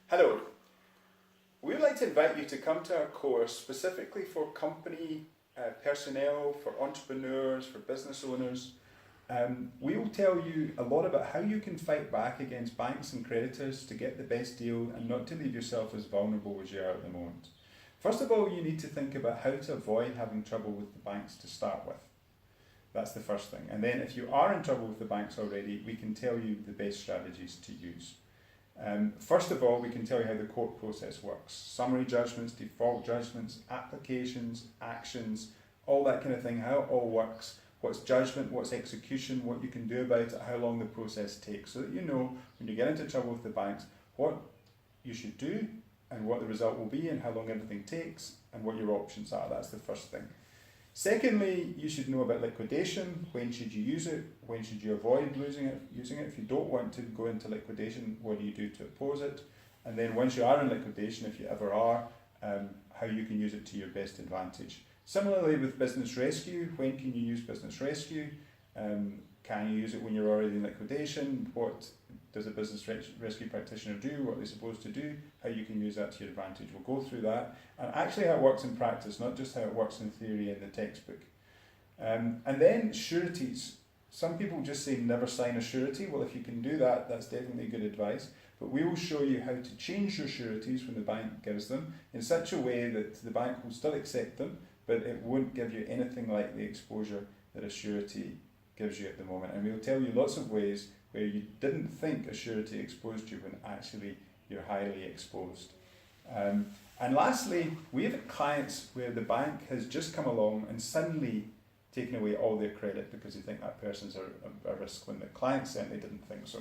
Hello. We would like to invite you to come to our course specifically for company personnel, for entrepreneurs, for business owners. We will tell you a lot about how you can fight back against banks and creditors to get the best deal and not to leave yourself as vulnerable as you are at the moment. First of all, you need to think about how to avoid having trouble with the banks to start with. That's the first thing. And then if you are in trouble with the banks already, we can tell you the best strategies to use. First of all, we can tell you how the court process works. Summary judgments, default judgments, applications, actions, all that kind of thing, how it all works, what's judgment, what's execution, what you can do about it, how long the process takes, so that you know when you get into trouble with the banks what you should do and what the result will be and how long everything takes and what your options are. That's the first thing. Secondly, you should know about liquidation. When should you use it? When should you avoid using it? If you don't want to go into liquidation, what do you do to oppose it? And then once you are in liquidation, if you ever are, how you can use it to your best advantage. Similarly with business rescue, when can you use business rescue? Can you use it when you're already in liquidation? What does a business rescue practitioner do? What are they supposed to do? How you can use that to your advantage. We'll go through that and actually how it works in practice, not just how it works in theory in the textbook. And then sureties. Some people just say never sign a surety. Well, if you can do that, that's definitely good advice. But we will show you how to change your sureties when the bank gives them in such a way that the bank will still accept them, but it won't give you anything like the exposure that a surety gives you at the moment. And we'll tell you lots of ways where you didn't think a surety exposed you when actually you're highly exposed. And lastly, we have clients where the bank has just come along and suddenly taken away all their credit because they think that person's a risk when the client certainly didn't think so.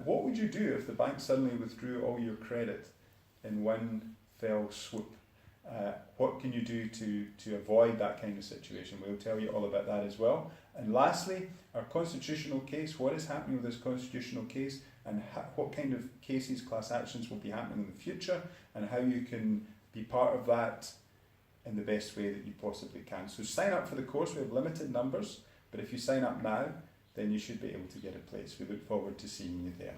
What would you do if the bank suddenly withdrew all your credit in one fell swoop? What can you do to avoid that kind of situation? We'll tell you all about that as well. And lastly, our constitutional case, what is happening with this constitutional case and what kind of cases, class actions will be happening in the future and how you can be part of that in the best way that you possibly can. So sign up for the course. We have limited numbers, but if you sign up now, then you should be able to get a place. We look forward to seeing you there.